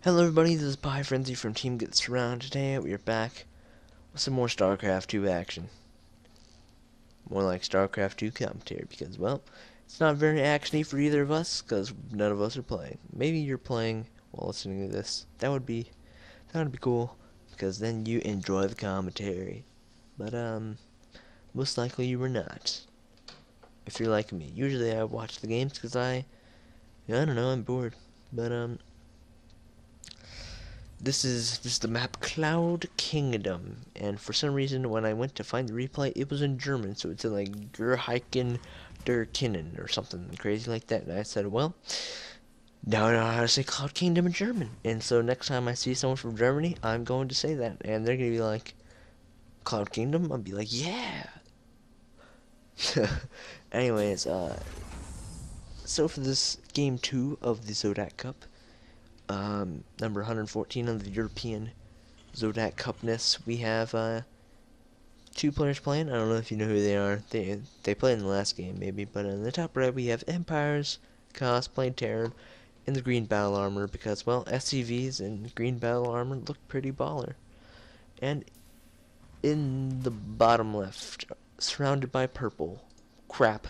Hello everybody, this is Piefrenzy from Team Gets Around. Today we are back with some more StarCraft 2 action. More like StarCraft 2 commentary because, well, it's not very actiony for either of us because none of us are playing. Maybe you're playing while listening to this. That would be cool because then you enjoy the commentary. But most likely you were not. If you're like me, usually I watch the games because I don't know, I'm bored. But This is the map Cloud Kingdom, and for some reason when I went to find the replay, it was in German, so it said like Gerhiken der Kinnen or something crazy like that, and I said, well, now I know how to say Cloud Kingdom in German, and so next time I see someone from Germany, I'm going to say that, and they're going to be like, Cloud Kingdom? I'll be like, yeah! Anyways, so for this Game 2 of the ZOTAC Cup, number 114 of the European ZOTAC Cupness, we have two players playing. I don't know if you know who they are. They played in the last game maybe, but in the top right we have EmpireKas playing Terran in the green battle armor because, well, SCVs in green battle armor look pretty baller. And in the bottom left, surrounded by purple crap,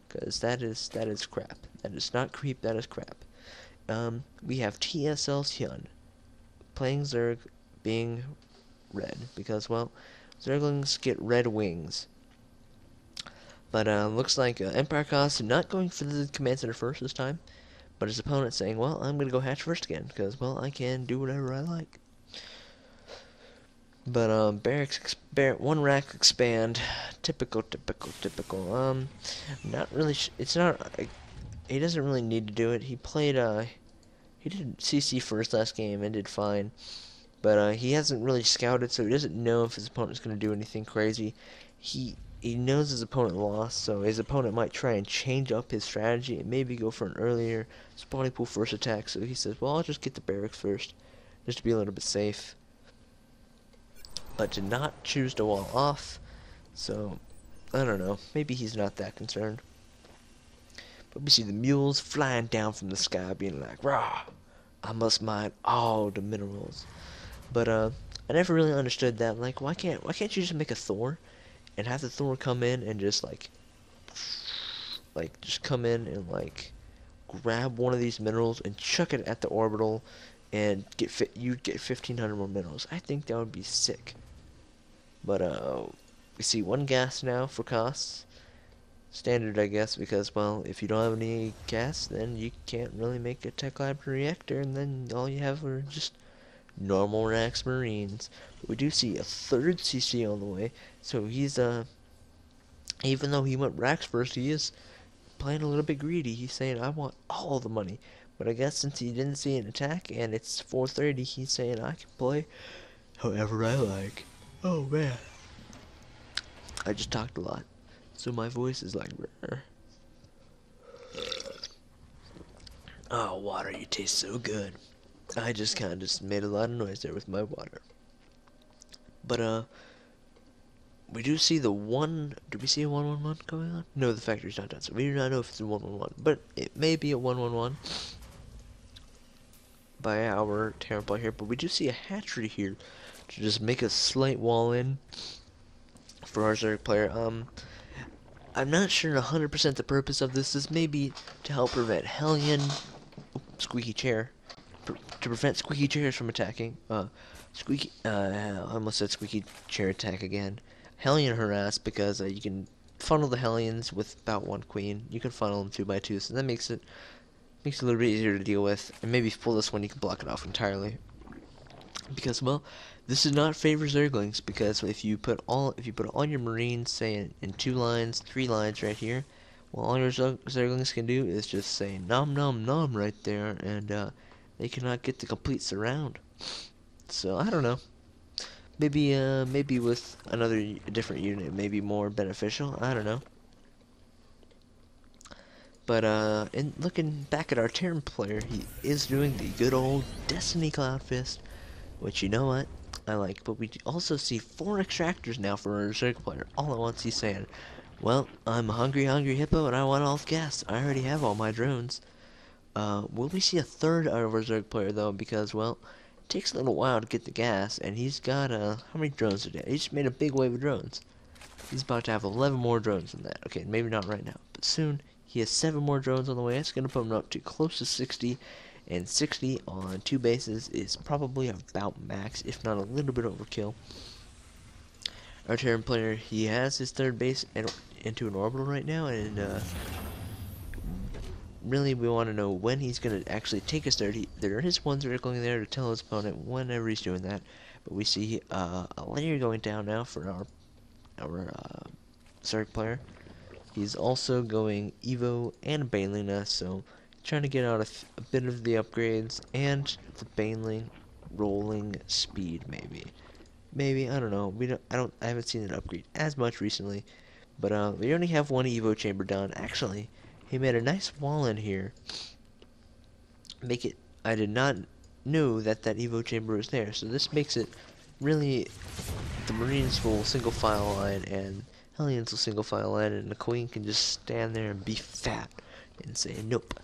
because that is crap. That is not creep, that is crap. We have TSLHyun playing Zerg being red because, well, Zerglings get red wings. But looks like EmpireKas not going for the command center first this time, but his opponent saying, well, I'm going to go hatch first again because, well, I can do whatever I like. But one rack expand, typical. Not really. It's not. He doesn't really need to do it. He played. He did CC first last game and did fine, but he hasn't really scouted, so he doesn't know if his opponent's going to do anything crazy. He knows his opponent lost, so his opponent might try and change up his strategy and maybe go for an earlier spawning pool first attack. So he says, well, I'll just get the barracks first, just to be a little bit safe. But did not choose to wall off, so I don't know. Maybe he's not that concerned. But we see the mules flying down from the sky, being like, "Rah! I must mine all the minerals." But I never really understood that. Like, why can't you just make a Thor and have the Thor come in and just like just come in and like grab one of these minerals and chuck it at the orbital and you'd get 1,500 more minerals. I think that would be sick. But we see one gas now for costs. Standard, I guess, because, well, if you don't have any gas, then you can't really make a tech lab reactor, and then all you have are just normal Rax Marines. But we do see a third CC on the way, so he's, even though he went Rax first, he is playing a little bit greedy. He's saying, I want all the money. But I guess since he didn't see an attack, and it's 4:30, he's saying, I can play however I like. Oh, man. I just talked a lot. So my voice is like, rare. Oh, water, you taste so good. I just kind of just made a lot of noise there with my water. But, we do see the one, do we see a 1-1-1 going on? No, the factory's not done, so we do not know if it's a 1-1-1, but it may be a 1-1-1 by our Terran player here, but we do see a hatchery here to just make a slight wall in for our Zerg player. I'm not sure 100% the purpose of this is maybe to help prevent Hyun, squeaky chair, to prevent squeaky chairs from attacking. I almost said squeaky chair attack again. Hyun harass because you can funnel the Hellions with about one queen. You can funnel them 2x2, so that makes it a little bit easier to deal with. And maybe if you pull this one, you can block it off entirely. Because, well, this does not favor Zerglings, because if you put all your Marines, say in 2 lines, 3 lines right here, well, all your Zerglings can do is just say nom nom nom right there, and they cannot get the complete surround. So I don't know. Maybe with a different unit, maybe more beneficial. I don't know. But in looking back at our Terran player, he is doing the good old Destiny Cloud Fist, which, you know what, I like. But we also see 4 extractors now for our Zerg player. All at once he's saying, well, I'm a hungry hippo and I want all the gas. I already have all my drones. Will we see a third out of our Zerg player though? Because well, it takes a little while to get the gas, and he's got how many drones today? He just made a big wave of drones. He's about to have 11 more drones than that. Okay, maybe not right now, but soon he has 7 more drones on the way. That's gonna put him up to close to 60, and 60 on 2 bases is probably about max, if not a little bit overkill. Our Terran player, he has his third base into an orbital right now, and really we want to know when he's going to actually take his third. There is one circling there to tell his opponent whenever he's doing that, but we see a layer going down now for our Zerg player. He's also going Evo and Baneling us, so trying to get out a bit of the upgrades and the Baneling rolling speed maybe I don't know. I haven't seen it upgrade as much recently, but we only have one Evo chamber done. Actually, he made a nice wall in here. I did not know that Evo chamber was there, so this makes it really the Marines will single file line and Hellions will single file line, and the Queen can just stand there and be fat and say nope,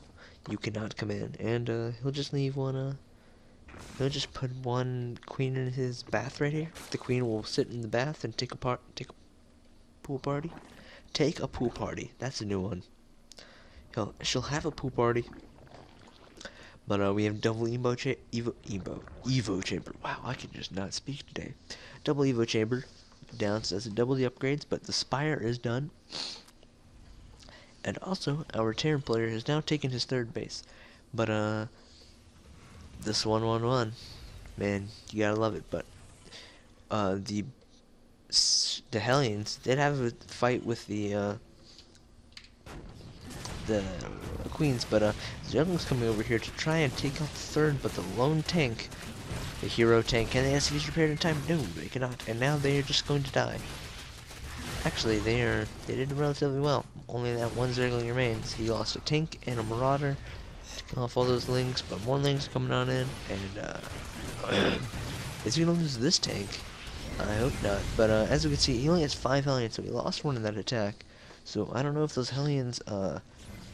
you cannot come in, and he'll just leave one. He'll just put one Queen in his bath right here. The Queen will sit in the bath and take a pool party. Take a pool party. That's a new one. She'll have a pool party. But we have double Evo chamber. Wow, I can just not speak today. Double Evo chamber. Down says double the upgrades, but the Spire is done. And also, our Terran player has now taken his third base. But this 1-1-1, man, you gotta love it. But the Hellions did have a fight with the Queens, but the Jungle's coming over here to try and take out the third, but the lone tank, the hero tank, can the SCVs repaired in time? No, they cannot, and now they are just going to die. Actually, they did relatively well. Only that one Zergling remains. He lost a tank and a Marauder to kill off all those Lings, but more Lings coming on in, and is he gonna lose this tank? I hope not. But as we can see, he only has 5 Hellions, so he lost one in that attack. So I don't know if those Hellions,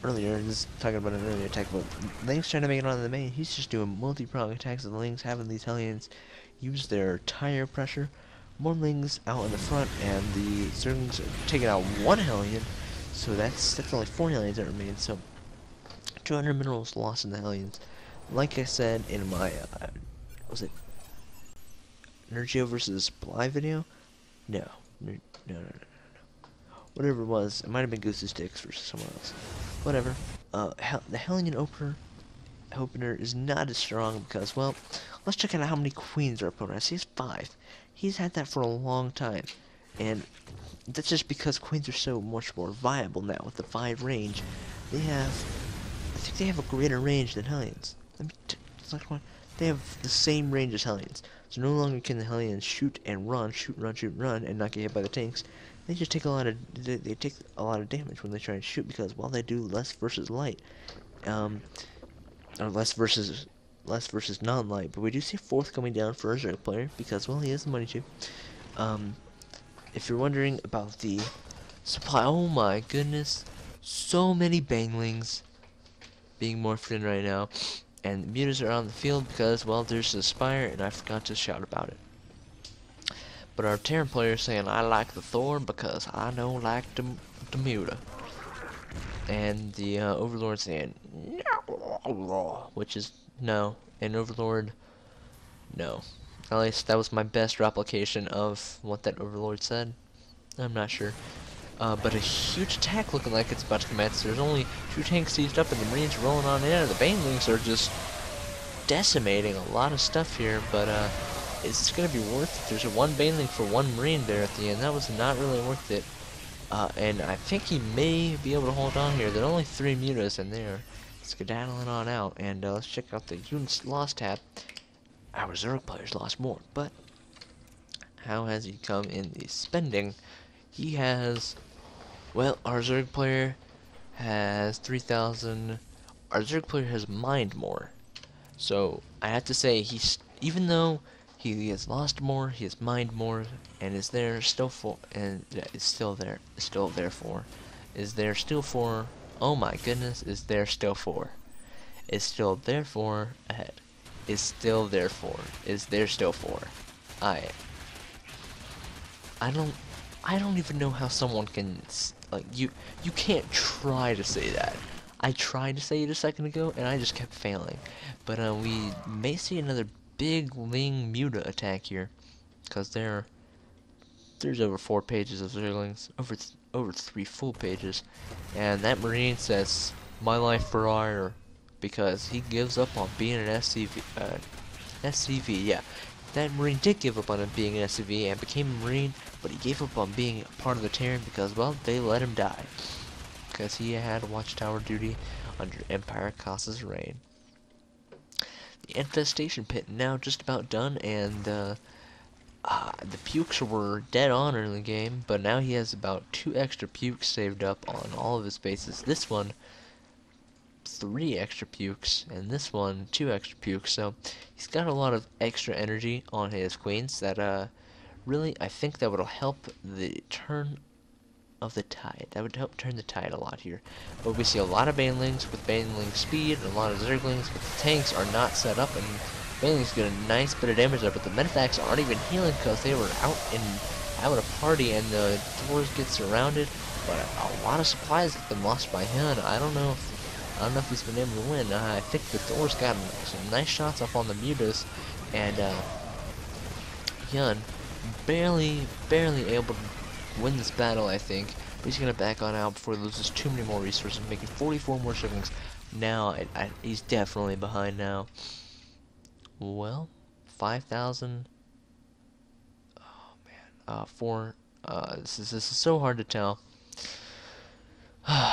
earlier, this is talking about an earlier attack, but Ling's trying to make it onto the main. He's just doing multi-prong attacks of the Lings, having these Hellions use their tire pressure. More Lings out in the front, and the Zerglings are taking out one Hellion, so that's only 4 Hellions that remain. So 200 minerals lost in the Hellions. Like I said in my was it Nergio versus Bly video? No. Whatever it was, it might have been Goosey Sticks versus someone else. Whatever. The Hellion opener is not as strong because, well, let's check out how many Queens our opponent has. He has 5. He's had that for a long time, and that's just because Queens are so much more viable now with the 5 range. I think they have a greater range than Hellions. They have the same range as Hellions. So no longer can the Hellions shoot and run, and not get hit by the tanks. They just take a lot of damage when they try and shoot, because while they do less versus light, or less versus non-light. But we do see a 4th coming down for our Zerg player because, well, he has the money to. If you're wondering about the supply, oh my goodness, so many Banglings being morphed in right now, and the mutas are on the field because, well, there's the Spire, and I forgot to shout about it. But our Terran player is saying, I like the Thor because I don't like the Muta. And the Overlord saying, no, which is no. And Overlord, no. At least that was my best replication of what that Overlord said. I'm not sure. But a huge attack looking like it's about to commence. There's only 2 tanks seized up and the Marines rolling on in. And the Banelings are just decimating a lot of stuff here, but is this going to be worth it? There's a 1 Baneling for 1 Marine there at the end. That was not really worth it. And I think he may be able to hold on here. There are only 3 mutas and they're skedaddling on out. And let's check out the units lost tab. Our Zerg players lost more, but how has he come in the spending? He has, well, our Zerg player has 3,000. Our Zerg player has mined more. So I have to say, even though he has lost more, he has mined more, and is there still for, and is still there for. Oh my goodness, is there still for? is still therefore ahead. Is still therefore. Is there still for. I I don't I don't even know how someone can like you can't try to say that. I tried to say it a second ago and I just kept failing. But we may see another big Ling Muta attack here, because there's over 4 pages of Zerglings, over 3 full pages, and that Marine says, "My life for hire," because he gives up on being an SCV, yeah. That Marine did give up on him being an SCV and became a Marine, but he gave up on being a part of the Terran because, well, they let him die. Because he had watchtower duty under EmpireKas' reign. The infestation pit now just about done, and the pukes were dead on early in the game, but now he has about 2 extra pukes saved up on all of his bases. This one, 3 extra pukes, and this one, 2 extra pukes. So he's got a lot of extra energy on his queens that really, I think that would help the turn of the tide. That would help turn the tide a lot here. But we see a lot of Banelings with Baneling speed, and a lot of Zerglings, but the tanks are not set up, and Banelings get a nice bit of damage there, but the Medivacs aren't even healing because they were out having a party, and the Thors get surrounded. But a lot of supplies have been lost by Hyun. I don't know if he's been able to win. I think the Thors got some nice shots up on the Mutas, and Hyun barely able to win this battle, I think. But he's gonna back on out before he loses too many more resources, making 44 more Zerglings. Now he's definitely behind now. Well, 5,000. Oh man, this is so hard to tell.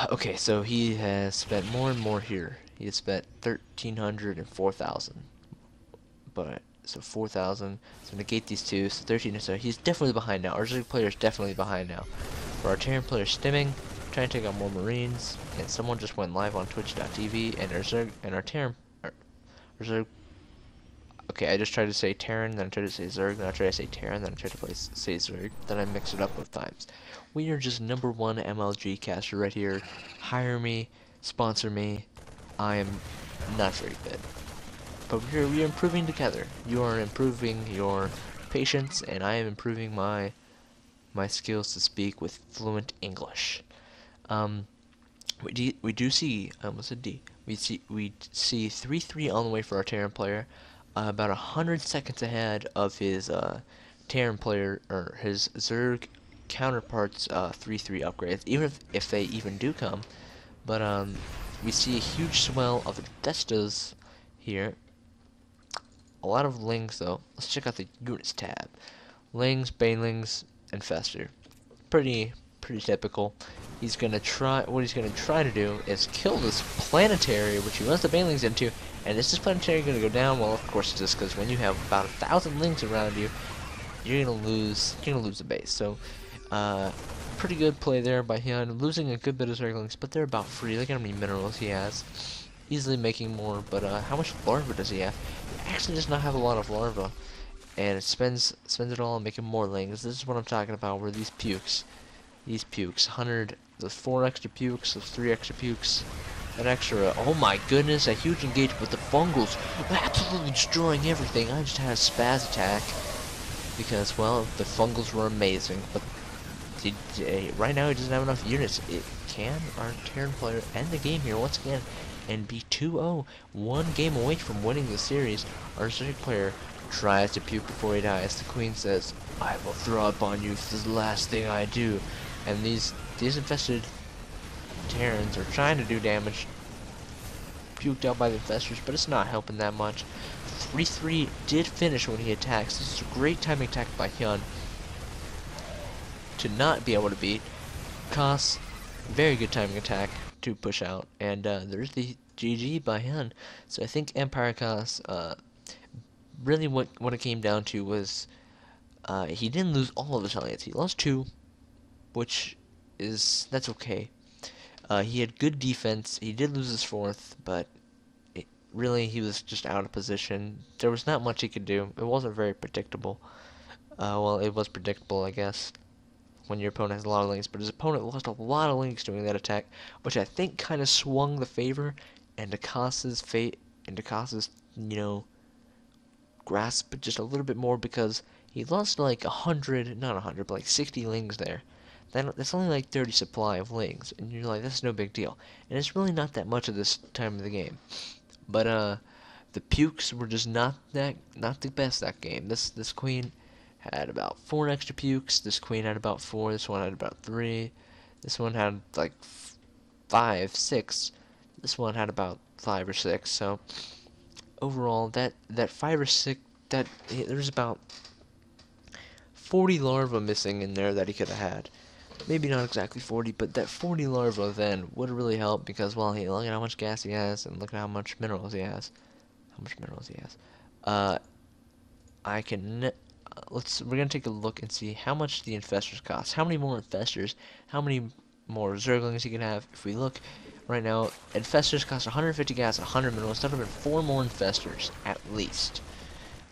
Okay, so he has spent more and more here. He has spent 1,300 and 4,000. But so 4,000. So negate these two. So 13. So he's definitely behind now. Our Zerg player is definitely behind now. For our Terran player stimming, trying to take out more Marines, and someone just went live on Twitch.tv, and our Zerg and our Terran, our Zerg. Okay, I just tried to say Terran, then I tried to say Zerg, then I tried to say Terran, then I tried to say Zerg, then I mixed it up both times. We are just #1 MLG caster right here. Hire me, sponsor me. I am not very good, but we're improving together. You are improving your patience, and I am improving my skills to speak with fluent English. We do see what's a D? We see 3-3 on the way for our Terran player. About 100 seconds ahead of his Terran player, or his Zerg counterparts 3-3 upgrades, even if they even do come. But we see a huge swell of Infestas here. A lot of Lings though. Let's check out the units tab. Lings, Banelings, Infestor. Pretty typical. He's gonna try. What he's gonna try to do is kill this planetary, which he runs the Banelings into. And is this planetary gonna go down? Well, of course it is, because when you have about 1,000 Lings around you, you're gonna lose the base. So, pretty good play there by Hyun, losing a good bit of Zerglings, but they're about free. Look at how many minerals he has. Easily making more, but how much larva does he have? He actually does not have a lot of larva, and it spends it all on making more Lings. This is what I'm talking about, where these pukes, 100, those 4 extra pukes, those 3 extra pukes, an extra, oh my goodness, a huge engagement with the fungals, absolutely destroying everything. I just had a spaz attack, because, well, the fungals were amazing, but right now he doesn't have enough units. Can our Terran player end the game here once again and be 2-0, 1 game away from winning the series? Our Zerg player tries to puke before he dies. The Queen says, "I will throw up on you if this is the last thing I do." And these infested Terrans are trying to do damage, puked out by the infestors, but it's not helping that much. 3-3 did finish when he attacks. This is a great timing attack by Hyun to not be able to beat Kas. Very good timing attack to push out, and there's the GG by Hyun. So I think EmpireKas, really what it came down to was he didn't lose all of his allies. He lost 2, which that's okay. He had good defense. He did lose his 4th, but really he was just out of position. There was not much he could do. It wasn't very predictable. Well, it was predictable, I guess, when your opponent has a lot of links, but his opponent lost a lot of links doing that attack, which I think kind of swung the favor and Akasa's fate, and Akasa's, grasp just a little bit more because he lost like 100, not 100, but like 60 lings there. That's only like 30 supply of lings, and you're like, that's no big deal. And it's really not that much at this time of the game. But the pukes were just not the best that game. This queen had about 4 extra pukes. This queen had about 4. This one had about 3. This one had like 5, 6. This one had about 5 or 6. So overall, that 5 or 6, there's about 40 larvae missing in there that he could have had. Maybe not exactly 40, but that 40 larvae then would have really helped because, well, hey, look at how much gas he has and look at how much minerals he has. I can, we're gonna take a look and see how much the infestors cost. How many more infestors, how many more zerglings he can have. If we look right now, infestors cost 150 gas, 100 minerals. That would have been 4 more infestors at least.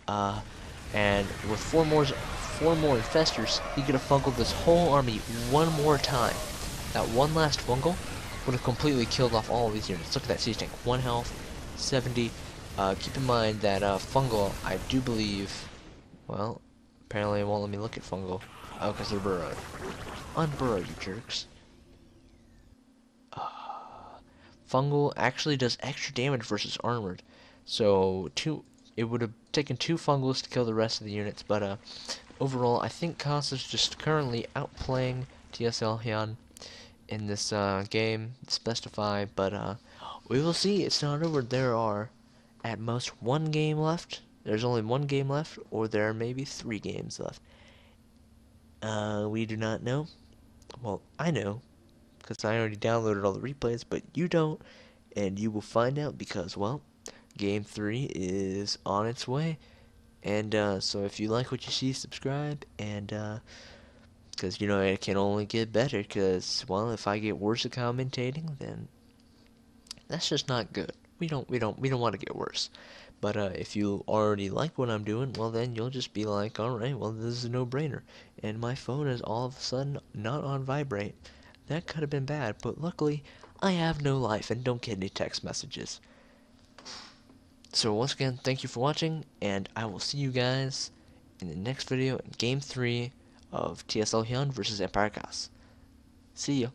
And with 4 more infestors, he could have fungled this whole army one more time. That one last fungal would have completely killed off all of these units. Look at that siege tank, 1 health, 70. Keep in mind that fungal, I do believe, well, apparently it won't let me look at fungal. Oh, because they're burrowed. Unburrow, you jerks. Fungal actually does extra damage versus armored. So it would have taken 2 fungals to kill the rest of the units, but overall, I think Kas is just currently outplaying TSLHyun in this game, this best of 5, but we will see. It's not over. There are at most 1 game left. There's only 1 game left, or there are maybe 3 games left. We do not know. Well, I know, because I already downloaded all the replays, but you don't, and you will find out because, well, Game 3 is on its way. And so if you like what you see, subscribe, and because it can only get better. Because, well, if I get worse at commentating, then that's just not good. We don't want to get worse. But if you already like what I'm doing, well, then you'll just be like, all right, well, this is a no-brainer. And my phone is all of a sudden not on vibrate. That could have been bad, but luckily I have no life and don't get any text messages. So once again, thank you for watching, and I will see you guys in the next video in Game 3 of TSLHyun versus EmpireKas. See ya.